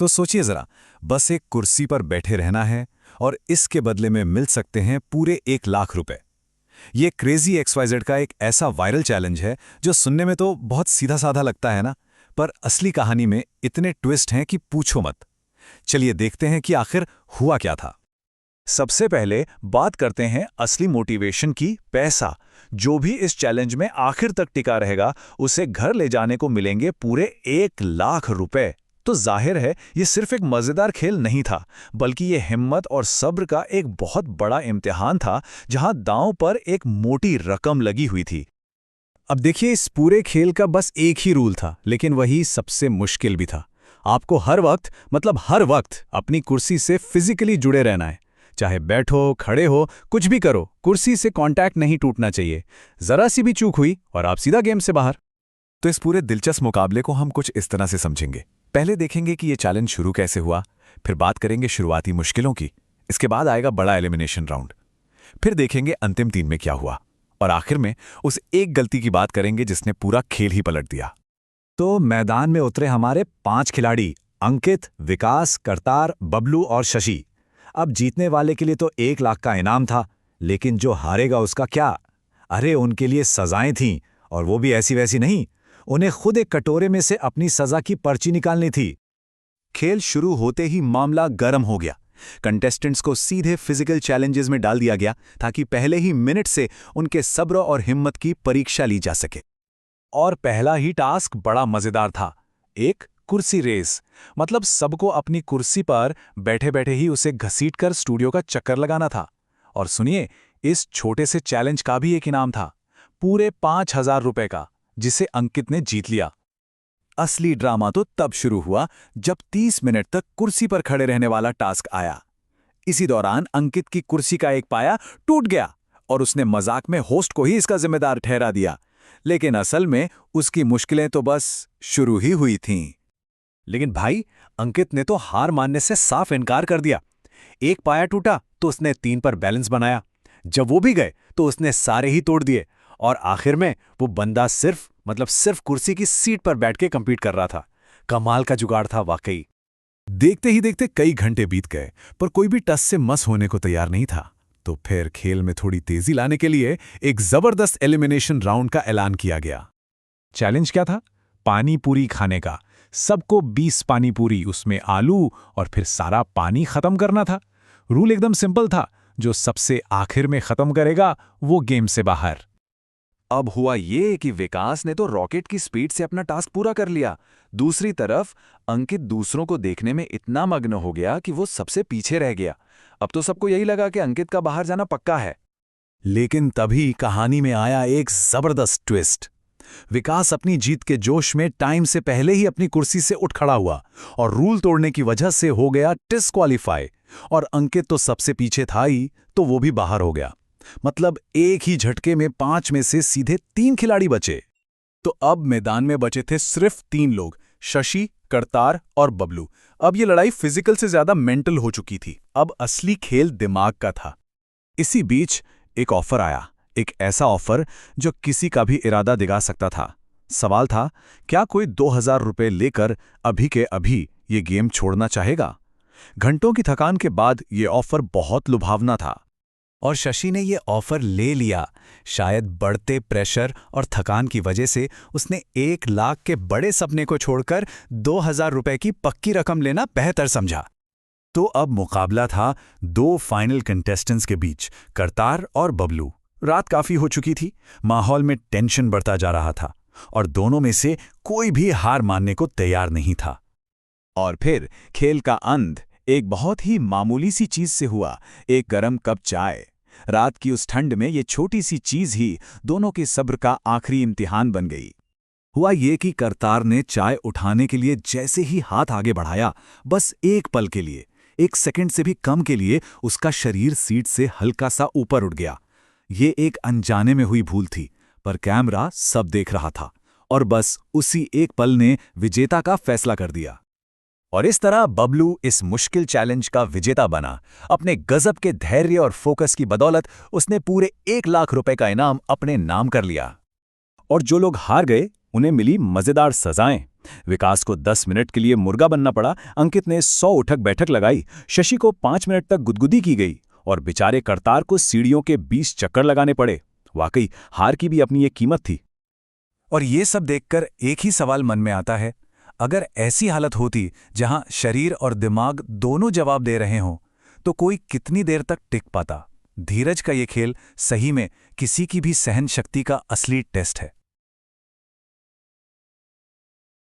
तो सोचिए जरा, बस एक कुर्सी पर बैठे रहना है और इसके बदले में मिल सकते हैं पूरे 1 लाख रुपए। ये क्रेजी एक्सवाइजेड का एक ऐसा वायरल चैलेंज है जो सुनने में तो बहुत सीधा साधा लगता है ना, पर असली कहानी में इतने ट्विस्ट हैं कि पूछो मत। चलिए देखते हैं कि आखिर हुआ क्या था। सबसे पहले बात करते हैं असली मोटिवेशन की, पैसा। जो भी इस चैलेंज में आखिर तक टिका रहेगा उसे घर ले जाने को मिलेंगे पूरे 1 लाख रुपए। तो जाहिर है ये सिर्फ एक मजेदार खेल नहीं था, बल्कि ये हिम्मत और सब्र का एक बहुत बड़ा इम्तिहान था, जहां दांव पर एक मोटी रकम लगी हुई थी। अब देखिए, इस पूरे खेल का बस एक ही रूल था, लेकिन वही सबसे मुश्किल भी था। आपको हर वक्त, मतलब हर वक्त, अपनी कुर्सी से फिजिकली जुड़े रहना है। चाहे बैठो, खड़े हो, कुछ भी करो, कुर्सी से कांटेक्ट नहीं टूटना चाहिए। जरा सी भी चूक हुई और आप सीधा गेम से बाहर। तो इस पूरे दिलचस्प मुकाबले को हम कुछ इस तरह से समझेंगे। पहले देखेंगे कि ये चैलेंज शुरू कैसे हुआ, फिर बात करेंगे शुरुआती मुश्किलों की, इसके बाद आएगा बड़ा एलिमिनेशन राउंड, फिर देखेंगे अंतिम 3 में क्या हुआ, और आखिर में उस एक गलती की बात करेंगे जिसने पूरा खेल ही पलट दिया। तो मैदान में उतरे हमारे 5 खिलाड़ी, अंकित, विकास, करतार, बबलू और शशि। अब जीतने वाले के लिए तो 1 लाख का इनाम था, लेकिन जो हारेगा उसका क्या? अरे उनके लिए सजाएं थीं, और वो भी ऐसी वैसी नहीं। उन्हें खुद एक कटोरे में से अपनी सजा की पर्ची निकालनी थी। खेल शुरू होते ही मामला गर्म हो गया। कंटेस्टेंट्स को सीधे फिजिकल चैलेंजेस में डाल दिया गया ताकि पहले ही मिनट से उनके सब्र और हिम्मत की परीक्षा ली जा सके। और पहला ही टास्क बड़ा मजेदार था, एक कुर्सी रेस। मतलब सबको अपनी कुर्सी पर बैठे बैठे ही उसे घसीटकर स्टूडियो का चक्कर लगाना था। और सुनिए, इस छोटे से चैलेंज का भी एक इनाम था, पूरे 5,000 रुपए का, जिसे अंकित ने जीत लिया। असली ड्रामा तो तब शुरू हुआ जब 30 मिनट तक कुर्सी पर खड़े रहने वाला टास्क आया। इसी दौरान अंकित की कुर्सी का एक पाया टूट गया और उसने मजाक में होस्ट को ही इसका जिम्मेदार ठहरा दिया। लेकिन असल में उसकी मुश्किलें तो बस शुरू ही हुई थीं। लेकिन भाई, अंकित ने तो हार मानने से साफ इनकार कर दिया। एक पाया टूटा तो उसने 3 पर बैलेंस बनाया। जब वो भी गए तो उसने सारे ही तोड़ दिए, और आखिर में वो बंदा सिर्फ कुर्सी की सीट पर बैठ के कंपीट कर रहा था। कमाल का जुगाड़ था वाकई। देखते ही देखते कई घंटे बीत गए, पर कोई भी टस से मस होने को तैयार नहीं था। तो फिर खेल में थोड़ी तेजी लाने के लिए एक जबरदस्त एलिमिनेशन राउंड का ऐलान किया गया। चैलेंज क्या था? पानी पूरी खाने का। सबको 20 पानी पूरी, उसमें आलू, और फिर सारा पानी खत्म करना था। रूल एकदम सिंपल था, जो सबसे आखिर में खत्म करेगा वो गेम से बाहर। अब हुआ ये कि विकास ने तो रॉकेट की स्पीड से अपना टास्क पूरा कर लिया। दूसरी तरफ अंकित दूसरों को देखने में इतना मग्न हो गया कि वो सबसे पीछे रह गया। अब तो सबको यही लगा कि अंकित का बाहर जाना पक्का है। लेकिन तभी कहानी में आया एक जबरदस्त ट्विस्ट। विकास अपनी जीत के जोश में टाइम से पहले ही अपनी कुर्सी से उठ खड़ा हुआ और रूल तोड़ने की वजह से हो गया डिस्क्वालीफाई। और अंकित तो सबसे पीछे था ही, तो वो भी बाहर हो गया। मतलब एक ही झटके में 5 में से सीधे 3 खिलाड़ी बचे। तो अब मैदान में बचे थे सिर्फ 3 लोग, शशि, करतार और बबलू। अब ये लड़ाई फिजिकल से ज्यादा मेंटल हो चुकी थी। अब असली खेल दिमाग का था। इसी बीच एक ऑफर आया, एक ऐसा ऑफर जो किसी का भी इरादा दिगा सकता था। सवाल था, क्या कोई 2,000 रुपए लेकर अभी के अभी ये गेम छोड़ना चाहेगा? घंटों की थकान के बाद ये ऑफर बहुत लुभावना था, और शशि ने ये ऑफर ले लिया। शायद बढ़ते प्रेशर और थकान की वजह से उसने 1 लाख के बड़े सपने को छोड़कर 2,000 रुपए की पक्की रकम लेना बेहतर समझा। तो अब मुकाबला था 2 फाइनल कंटेस्टेंट्स के बीच, करतार और बबलू। रात काफी हो चुकी थी, माहौल में टेंशन बढ़ता जा रहा था, और दोनों में से कोई भी हार मानने को तैयार नहीं था। और फिर खेल का अंत एक बहुत ही मामूली सी चीज से हुआ, एक गरम कप चाय। रात की उस ठंड में ये छोटी सी चीज ही दोनों के सब्र का आखिरी इम्तिहान बन गई। हुआ ये कि करतार ने चाय उठाने के लिए जैसे ही हाथ आगे बढ़ाया, बस एक पल के लिए, 1 सेकंड से भी कम के लिए उसका शरीर सीट से हल्का सा ऊपर उठ गया। ये एक अनजाने में हुई भूल थी, पर कैमरा सब देख रहा था, और बस उसी एक पल ने विजेता का फैसला कर दिया। और इस तरह बबलू इस मुश्किल चैलेंज का विजेता बना। अपने गजब के धैर्य और फोकस की बदौलत उसने पूरे 1 लाख रुपए का इनाम अपने नाम कर लिया। और जो लोग हार गए उन्हें मिली मजेदार सजाएं। विकास को 10 मिनट के लिए मुर्गा बनना पड़ा, अंकित ने 100 उठक बैठक लगाई, शशि को 5 मिनट तक गुदगुदी की गई और बेचारे करतार को सीढ़ियों के 20 चक्कर लगाने पड़े। वाकई हार की भी अपनी एक कीमत थी। और ये सब देखकर एक ही सवाल मन में आता है, अगर ऐसी हालत होती जहां शरीर और दिमाग दोनों जवाब दे रहे हों, तो कोई कितनी देर तक टिक पाता? धीरज का ये खेल सही में किसी की भी सहन शक्ति का असली टेस्ट है।